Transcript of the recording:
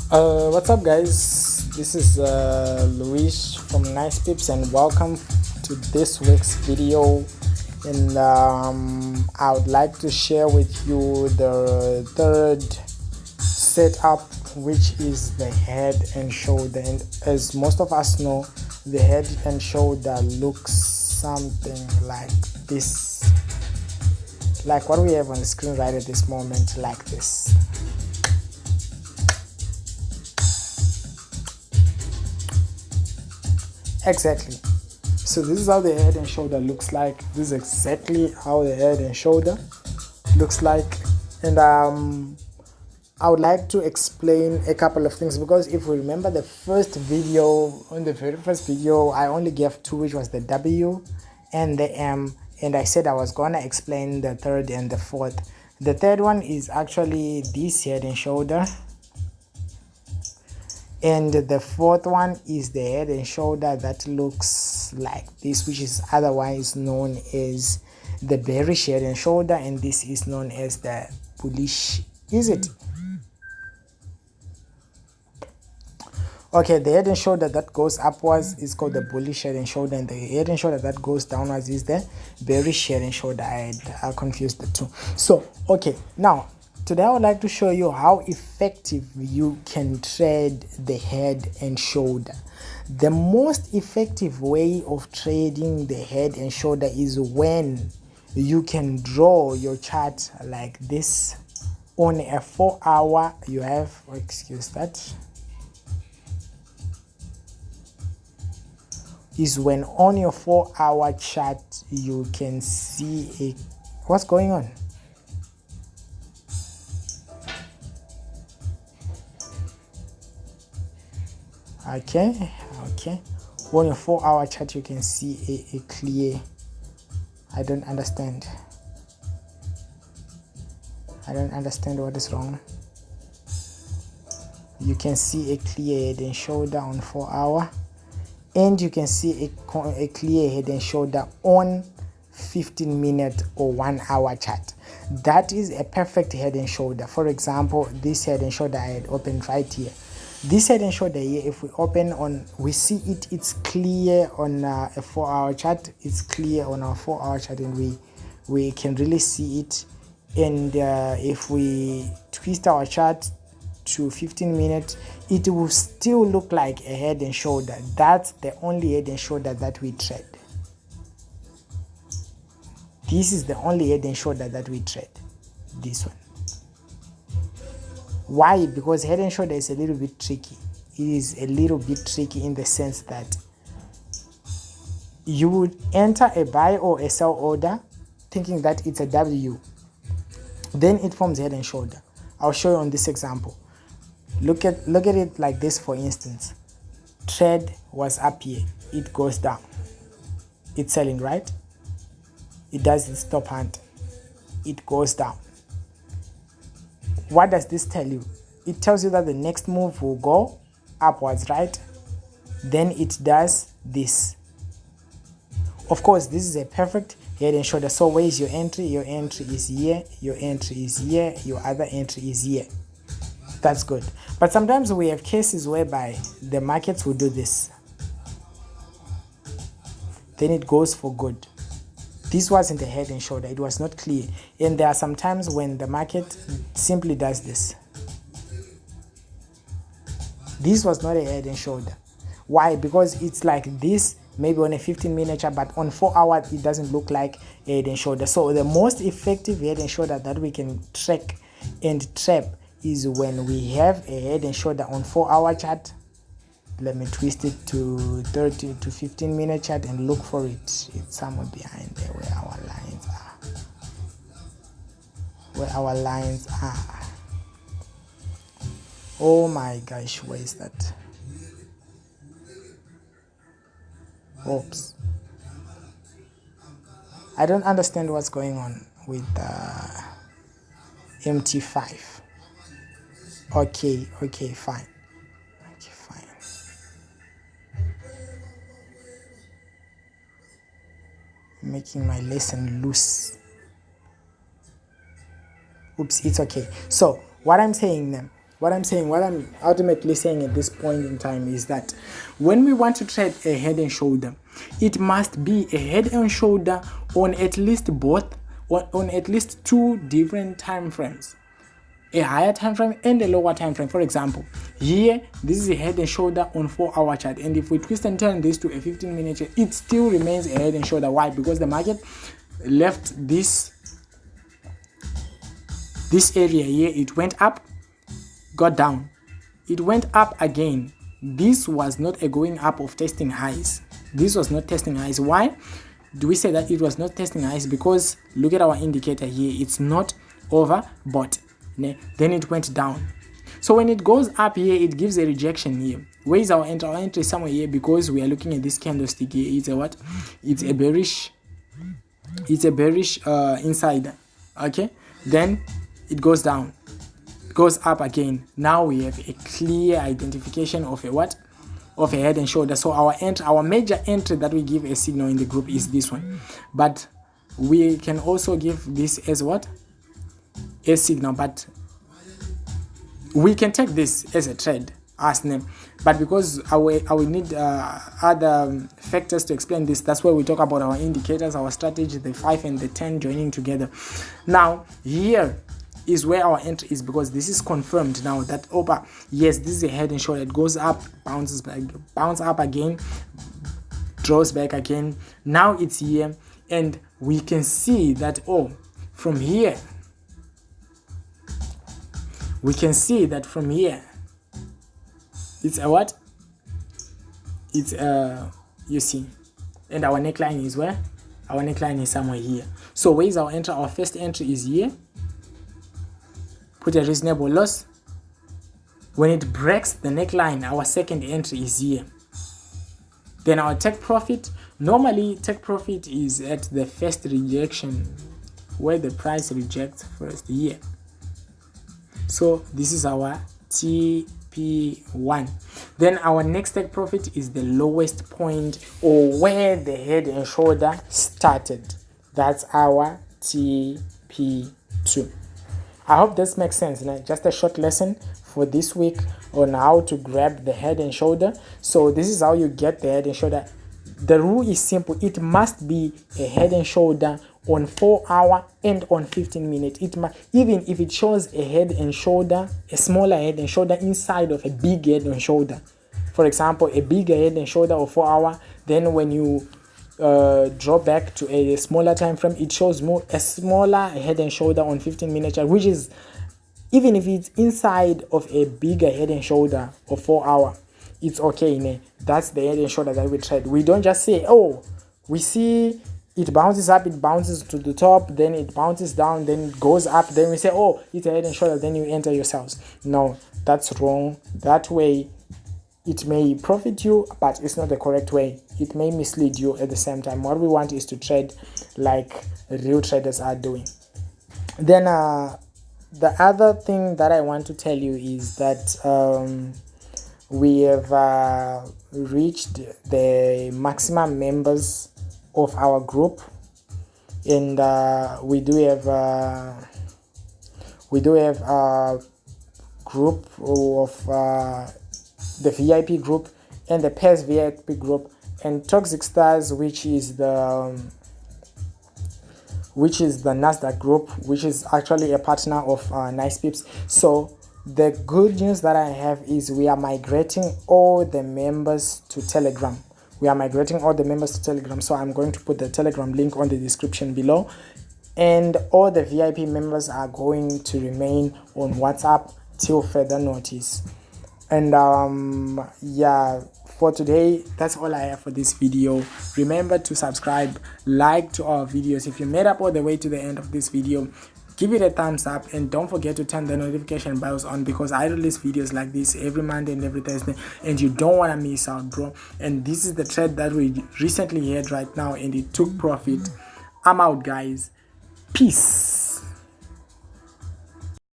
What's up, guys? This is Luis from Nice Pips, and welcome to this week's video. And I would like to share with you the third setup, which is the head and shoulder. And as most of us know, the head and shoulder looks something like this, like what we have on the screen right at this moment, like this. Exactly. So this is how the head and shoulder looks like. This is exactly how the head and shoulder looks like. And I would like to explain a couple of things, because if we remember the first video, on the very first video, I only gave two, which was the W and the M, and I said I was gonna explain the third and the fourth. The third one is actually this head and shoulder, and the fourth one is the head and shoulder that looks like this, which is otherwise known as the bearish head and shoulder, and this is known as the bullish. Is it? Okay, the head and shoulder that goes upwards is called the bullish head and shoulder, and the head and shoulder that goes downwards is the bearish head and shoulder. I confused the two. So, okay, now today I would like to show you how effective you can trade the head and shoulder. The most effective way of trading the head and shoulder is when you can draw your chart like this on a 4-hour. You have, excuse that, is when on your 4-hour chart you can see what's going on. Okay, on your 4-hour chart you can see a clear, I don't understand what is wrong. You can see a clear head and shoulder on 4-hour, and you can see a clear head and shoulder on 15-minute or 1-hour chart. That is a perfect head and shoulder. For example, this head and shoulder I had opened right here. This head and shoulder here, if we open on, we see it's clear on a 4-hour chart. It's clear on our 4-hour chart, and we can really see it. And if we twist our chart to 15 minutes, it will still look like a head and shoulder. That's the only head and shoulder that we trade. This is the only head and shoulder that we trade, this one. Why? Because head and shoulder is a little bit tricky. It is a little bit tricky in the sense that you would enter a buy or a sell order thinking that it's a W, then it forms head and shoulder. I'll show you on this example. Look at it like this. For instance, trade was up here, it goes down, it's selling, right? It does its stop hunt, it goes down. What does this tell you? It tells you that the next move will go upwards, right? Then it does this. Of course, this is a perfect head and shoulder. So where is your entry? Your entry is here, your entry is here, your other entry is here. That's good. But sometimes we have cases whereby the markets will do this, then it goes for good. This wasn't a head and shoulder, it was not clear. And there are some times when the market simply does this. This was not a head and shoulder. Why? Because it's like this, maybe on a 15-minute chart, but on 4 hours it doesn't look like a head and shoulder. So the most effective head and shoulder that we can track and trap is when we have a head and shoulder on 4-hour chart. Let me twist it to 30 to 15-minute chart and look for it. It's somewhere behind there where our lines are. Oh my gosh, where is that? Oops. I don't understand what's going on with MT5. Okay, fine. Making my lesson loose. Oops, it's okay. So what I'm saying then, what I'm ultimately saying at this point in time is that when we want to trade a head and shoulder, it must be a head and shoulder on at least on at least two different time frames, a higher time frame and a lower time frame. For example, here this is a head and shoulder on 4-hour chart, and if we twist and turn this to a 15-minute chart, it still remains a head and shoulder. Why? Because the market left this area here, it went up, got down, it went up again. This was not a going up of testing highs. This was not testing highs. Why do we say that it was not testing highs? Because look at our indicator here, it's not overbought. Then it went down. So when it goes up here, it gives a rejection here. Where is our entry? Our entry is somewhere here, because we are looking at this candlestick here. It's a what? It's a bearish insider. Okay, then it goes down, goes up again. Now we have a clear identification of a what? Of a head and shoulder. So our major entry that we give a signal in the group is this one, but we can also give this as what? A signal, but we can take this as a trade as name, but because I will need other factors to explain this, that's where we talk about our indicators, our strategy, the 5 and the 10 joining together. Now here is where our entry is, because this is confirmed now that yes, this is a head and shoulder. It goes up, bounces back, bounce up again, draws back again. Now it's here, and we can see that from here we can see that from here it's a what? It's you see, and our neckline is where? Our neckline is somewhere here. So where is our entry? Our first entry is here. Put a reasonable loss. When it breaks the neckline, our second entry is here. Then our take profit, normally take profit is at the first rejection, where the price rejects first here. So this is our TP1. Then our next take profit is the lowest point, or where the head and shoulder started. That's our TP2. I hope this makes sense. Just a short lesson for this week on how to grab the head and shoulder. So this is how you get the head and shoulder. The rule is simple. It must be a head and shoulder on 4-hour and on 15-minute. Even if it shows a head and shoulder, a smaller head and shoulder inside of a big head and shoulder. For example, a bigger head and shoulder of 4-hour, then when you draw back to a smaller time frame, it shows a smaller head and shoulder on 15-minute chart, which is, even if it's inside of a bigger head and shoulder of 4-hour, it's okay. That's the head and shoulder that we trade. We don't just say, we see it bounces up, it bounces to the top, then it bounces down, then it goes up, then we say, it's a head and shoulder, then you enter yourselves. No, that's wrong. That way it may profit you, but it's not the correct way. It may mislead you at the same time. What we want is to trade like real traders are doing. Then the other thing that I want to tell you is that we have reached the maximum members of our group, and we do have a group of the VIP group and the PES VIP group, and Toxic Stars, which is the Nasdaq group, which is actually a partner of Nice Pips. So the good news that I have is we are migrating all the members to Telegram. So I'm going to put the Telegram link on the description below, and all the VIP members are going to remain on WhatsApp till further notice. And for today, that's all I have for this video. Remember to subscribe, like to our videos. If you made up all the way to the end of this video, give it a thumbs up, and don't forget to turn the notification bells on, because I release videos like this every Monday and every Thursday, and you don't want to miss out, bro. And this is the trade that we recently had right now, and it took profit. I'm out, guys. Peace.